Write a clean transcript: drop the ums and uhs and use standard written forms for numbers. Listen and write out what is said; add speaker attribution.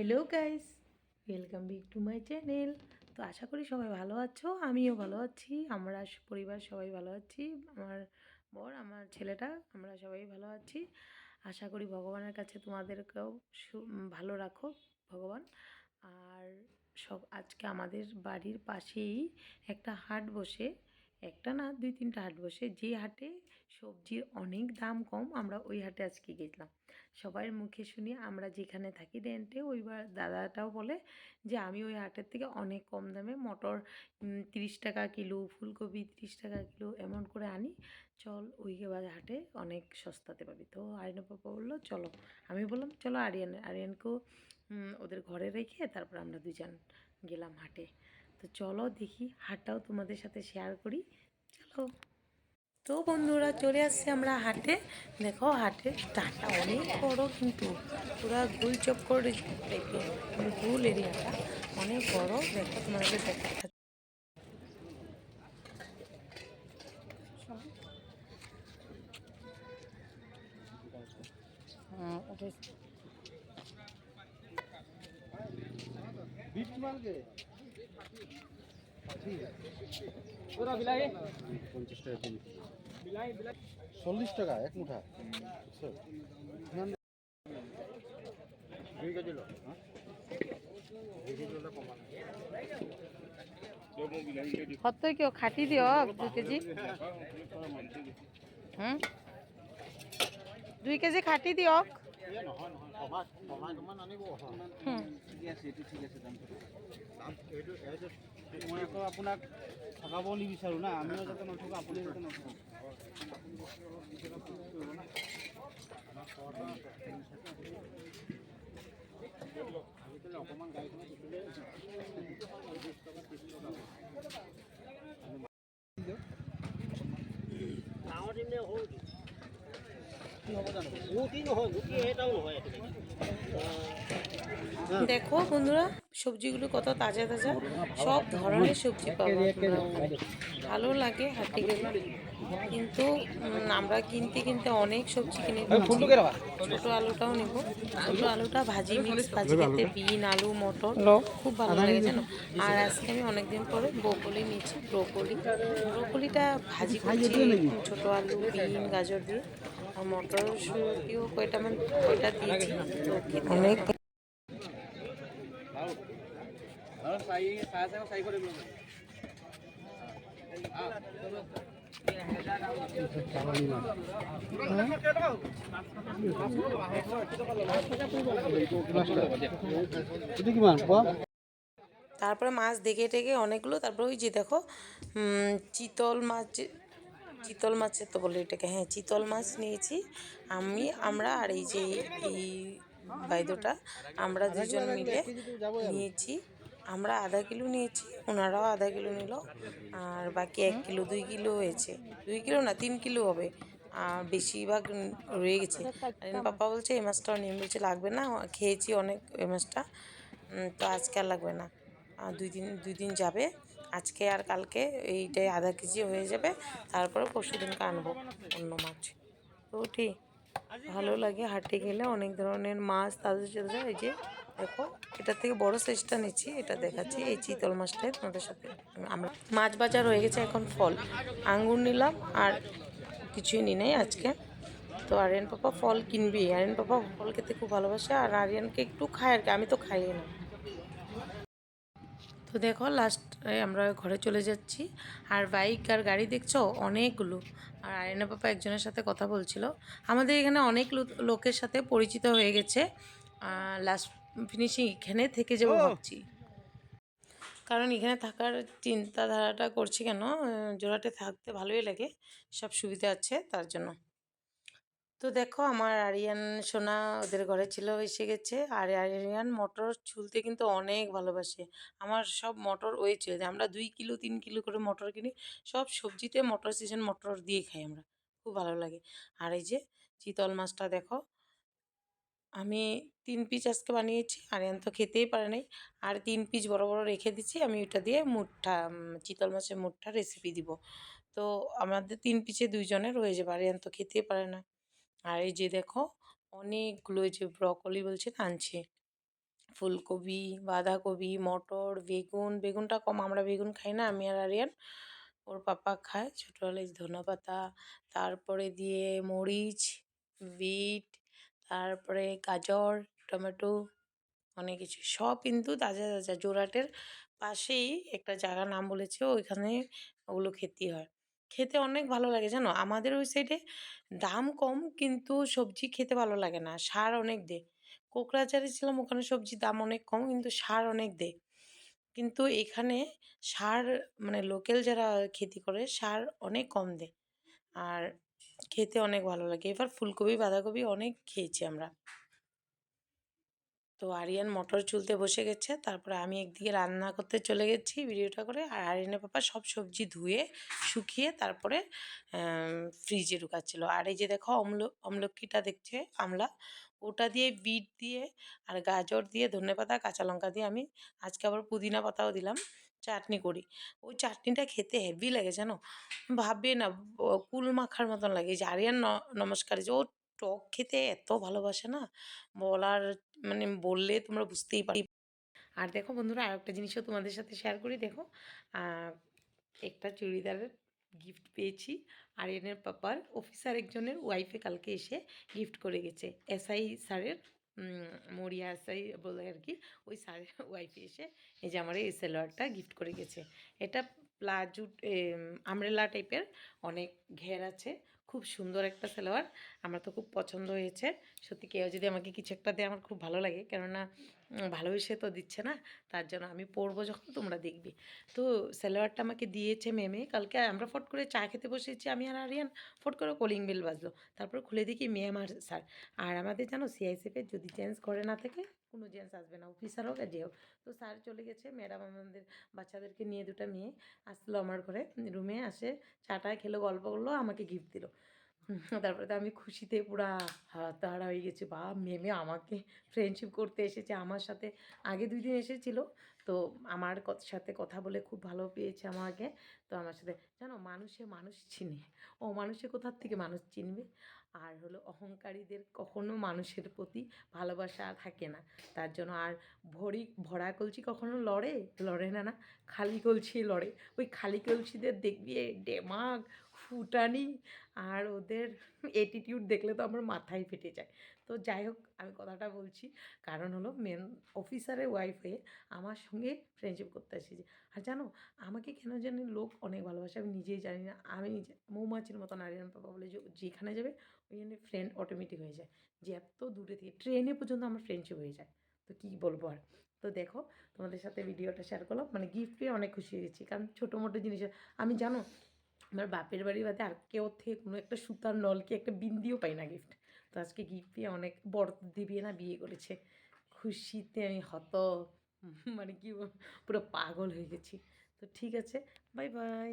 Speaker 1: Hello guys, welcome back to my channel. তো আশা করি সবাই ভালো আছো, আমিও ভালো আছি, আমরা পরিবার সবাই ভালো আছি, আমার বর, আমার ছেলেটা, আমরা সবাই ভালো আছি। আশা করি ভগবানের কাছে তোমাদেরকেও ভালো রাখো ভগবান। আর আজকে আমাদের বাড়ির পাশেই একটা হাট বসে, একটা না দুই তিনটা হাট বসে, যে হাটে সবজির অনেক দাম কম। আমরা ওই হাটে আজকে গেছিলাম। সবার মুখে শুনি, আমরা যেখানে থাকি রেন্টে, ওইবার দাদাটাও বলে যে আমি ওই হাটের থেকে অনেক কম দামে মটর 30 টাকা কিলো, ফুলকপি 30 টাকা কিলো এমন করে আনি। চল ওই হাটে অনেক সস্তাতে পাবি। তো আরিনা পাপা বললো চলো। আমি বললাম চলো আরিয়ানকেও ওদের ঘরে রেখে তারপর আমরা দুজন গেলাম হাটে। তো চলো দেখি হাটটাও তোমাদের সাথে শেয়ার করি, চলো। তো বন্ধুরা চলে আসছে আমরা হাটে। দেখো হাটের টাটা অনেক বড়, কিন্তু পুরা গোল চক্কর টাইপের, মানে গোল এরিয়াটা অনেক বড়। দেখো তোমাদের দেখা
Speaker 2: পঞ্চাশ টাকা কেজি, 40 টাকা এক মুঠা।
Speaker 1: কত কেউ খাটি দিও 2 কেজি। হুম, 2 কেজি খাটি দিও। হুম,
Speaker 2: মই আকৌ আপোনাক ঠগাব নিবিচাৰোঁ না, আমিও যাতে নঠগো আপুনিও যাতে নঠগক। অকণমান গাড়ীখনত ডাঙৰ দিম নে সৰু দিম? কি হ'ব জানো? গুটি নহয়, গুটি এটাও নহয় একেবাৰে।
Speaker 1: দেখো বন্ধুরা সবজিগুলো কত তাজা তাজা, সব ধরনের সবজি পাবো তোমরা। ভালো লাগে হাটে গেলে, কিন্তু আমরা কিনতে কিনতে অনেক সবজি কিনে নিচ্ছি। ছোট আলুটাও নিব, ছোট আলুটা ভাজি, মিক্স ভাজি খেতে, বিন আলু মটর খুব ভালো লাগে জানো। আর আজকে আমি অনেকদিন পরে ব্রোকলি নিয়েছি, ব্রোকলিটা ভাজি করছি ছোট আলু বিন গাজর দিয়ে, আর মটরশুঁটিও কয়টা দিয়েছি। তো খেতে অনেক তারপরে মাছ দেখে টেকে অনেকগুলো। তারপরে ওই যে দেখো চিতল মাছ, চিতল মাছের তো বলে এটাকে, হ্যাঁ চিতল মাছ নিয়েছি আমরা আর এই যে এই বাইদোটা, আমরা দুজন মিলে নিয়েছি। আমরা আধা কিলো নিয়েছি, ওনারাও আধা কিলো নিল, আর বাকি 1 কিলো 2 কিলো হয়েছে। 2 কিলো না 3 কিলো হবে, আর বেশিরভাগ রয়ে গেছে। আর পাপা বলছে এই মাছটাও নিয়ে, বলছে লাগবে না, খেয়েছি অনেক এই মাছটা, তো আজকে আর লাগবে না। 2 দিন যাবে, আজকে আর কালকে এইটাই আধা কেজি হয়ে যাবে। তারপরে পরশুদিনকে আনবো অন্য মাছ। তো ঠিক ভালো লাগে হাটে গেলে, অনেক ধরনের মাছ তাজা তাজা। এই যে দেখো এটার থেকে বড় সাইজটা নিচ্ছি, এটা দেখাচ্ছি এই চিতল মাছটাই তোমাদের সাথে। আমরা মাছ বাজার হয়ে গেছে, এখন ফল আঙ্গুর নিলাম, আর কিছুই নি নাই আজকে। তো আরিয়ান পাপা ফল কিনবি, আরিয়ান পাপা ফল খেতে খুব ভালোবাসে, আর আরিয়ানকে একটু খায় আর কি, আমি তো খাই না। তো দেখো লাস্টে আমরা ঘরে চলে যাচ্ছি, আর বাইক আর গাড়ি দেখছো অনেকগুলো। আর আরিনা পাপা একজনের সাথে কথা বলছিল। আমাদের এখানে অনেক লোকের সাথে পরিচিত হয়ে গেছে। লাস্ট ফিনিশিং এখানে থেকে যাবো ভাবছি, কারণ এখানে থাকার চিন্তাধারাটা করছি কেন, জোড়াটে থাকতে ভালোই লাগে, সব সুবিধা আছে তার জন্য। তো দেখো আমার আরিয়ান সোনা ওদের ঘরে ছিল, এসে গেছে। আর আরিয়ান মটর ছুলতে কিন্তু অনেক ভালোবাসে। আমার সব মটর ওই চলে যায়, আমরা 2 কিলো 3 কিলো করে মটর কিনি, সব সবজিতে মটর সিজন মটর দিয়ে খাই আমরা, খুব ভালো লাগে। আর এই যে চিতল মাছটা দেখো, আমি 3 পিস আজকে বানিয়েছি, আরিয়ান তো খেতেই পারে নাই, আর 3 পিস বড় বড় রেখে দিচ্ছি। আমি ওইটা দিয়ে মুঠা চিতল মাছের মুঠা রেসিপি দিব। তো আমাদের 3 পিসে 2 জনের হয়ে যাবে, আরিয়ান তো খেতেই পারে না। আর এই যে দেখো অনেকগুলো, এই যে ব্রকলি বলছে আনছে, ফুলকপি, বাঁধাকপি, মটর, বেগুন, বেগুনটা কম, আমরা বেগুন খাই না, আমি আর আরিয়ান। ওর পাপা খায় ছোটোবেলায়। ধনেপাতা, তারপরে দিয়ে মরিচ, বিট, তারপরে গাজর, টমেটো, অনেক কিছু সব কিন্তু তাজা তাজা। জোড়াটের পাশেই একটা জায়গার নাম বলেছে, ওইখানে ওগুলো খেতে হয়। খেতে অনেক ভালো লাগে জানো। আমাদের ওই সাইডে দাম কম কিন্তু সবজি খেতে ভালো লাগে না, সার অনেক দেয়। কোকড়াঝাড়ে ছিলাম, ওখানে সবজির দাম অনেক কম কিন্তু সার অনেক দেয়। কিন্তু এখানে সার মানে লোকাল যারা খেতি করে সার অনেক কম দেয়, আর খেতে অনেক ভালো লাগে। এবার ফুলকপি বাঁধাকপি অনেক খেয়েছি আমরা। তো আরিয়ান মটর চুলতে বসে গেছে, তারপরে আমি একদিকে রান্না করতে চলে গেছি ভিডিওটা করে, আর আরিয়ানের পাপা সব সবজি ধুয়ে শুকিয়ে তারপরে ফ্রিজে ঢুকাচ্ছিল। আর এই যে দেখো অমলকিটা দেখছে, আমলা, ওটা দিয়ে বিট দিয়ে আর গাজর দিয়ে ধনেপাতা কাঁচা লঙ্কা দিয়ে আমি আজকে আবার পুদিনা পাতাও দিলাম, চাটনি করি। ওই চাটনিটা খেতে হেভি লাগে জানো, ভাববে না, কুল মাখার মতন লাগে। এই যে আরিয়ান নমস্কার, যে ও টক খেতে এত ভালোবাসে না, বলার মানে বললে তোমরা বুঝতেই পারি। আর দেখো বন্ধুরা, আর একটা জিনিসও তোমাদের সাথে শেয়ার করি। দেখো, একটা চুড়িদারের গিফট পেয়েছি। আরিয়ানের পাপার অফিসার একজনের ওয়াইফে কালকে এসে গিফট করে গেছে, এসআই স্যারের, মরিয়া এসআই বলে আর কি, ওই স্যারের ওয়াইফে এসে এই যে আমার এই সালোয়ারটা গিফট করে গেছে। এটা প্লাজো আমরেলা টাইপের, অনেক ঘের আছে, খুব সুন্দর একটা সালোয়ার। আমার তো খুব পছন্দ হয়েছে। সত্যি কেউ যদি আমাকে কিছু একটা দেয় আমার খুব ভালো লাগে, কেননা ভালোবেসে তো দিচ্ছে না, তার জন্য আমি পরবো যখন তোমরা দেখবে। তো সালোয়ারটা আমাকে দিয়েছে মেমে কালকে। আমরা ফট করে চা খেতে বসেছি আমি আর আরিয়ান, ফট করে কলিং বেল বাজলো, তারপর খুলে দেখি ম্যাম আর স্যার। আর আমাদের জানো সিআইএসএফে যদি চেঞ্জ করে না থাকে কোনো জেন্টস আসবে না, অফিসার হোক আর যে হোক। তো স্যার চলে গেছে, ম্যাডাম আমাদের বাচ্চাদেরকে নিয়ে, দুটো মেয়ে আসলো আমার ঘরে, রুমে আসে চাটা খেলো, গল্প করলো, আমাকে গিফট দিল। তারপরে তো আমি খুশিতে পুরা হাতড়া হয়ে গেছি, বা মেমে আমাকে ফ্রেন্ডশিপ করতে এসেছে আমার সাথে। আগে 2 দিন এসেছিলো, তো আমার সাথে কথা বলে খুব ভালো পেয়েছে আমাকে। তো আমার সাথে জানো, মানুষে মানুষ চিনে, ও মানুষে কোথার থেকে মানুষ চিনবে। আর হলো অহংকারীদের কখনো মানুষের প্রতি ভালোবাসা থাকে না, তার জন্য। আর ভরা কলসি কখনো লড়ে লড়ে না, না, খালি কলসি লড়ে। ওই খালি কলসিদের দেখবি ডেমাগ ফুটানি, আর ওদের অ্যাটিটিউড দেখলে তো আমার মাথায় ফেটে যায়। তো যাই হোক, আমি কথাটা বলছি কারণ হলো মেন অফিসারের ওয়াইফ হয়ে আমার সঙ্গে ফ্রেন্ডশিপ করতে এসেছে। আর জানো, আমাকে কেন জানি লোক অনেক ভালোবাসে, আমি নিজেই জানি না। আমি নিজে মৌমাছির মতো আরিয়ান পাপা বলে, যে যেখানে যাবে ওইখানে ফ্রেন্ড অটোমেটিক হয়ে যায়, যে এত দূরে থেকে ট্রেনে পর্যন্ত আমার ফ্রেন্ডশিপ হয়ে যায়। তো কী বলবো আর। তো দেখো, তোমাদের সাথে ভিডিওটা শেয়ার করলাম, মানে গিফট পেয়ে অনেক খুশি হয়েছি, কারণ ছোটো মোটো জিনিস আমি জানো আমার বাপের বাড়ি বাদে আর কেউ থেকে কোনো একটা সুতার নল কি একটা বিন্দিও পাই না গিফট। তো আজকে গিফট পেয়ে অনেক, বড় দিদি না বিয়ে করেছে, খুশিতে আমি মানে কি পুরো পাগল হয়ে গেছি। তো ঠিক আছে, বাই বাই।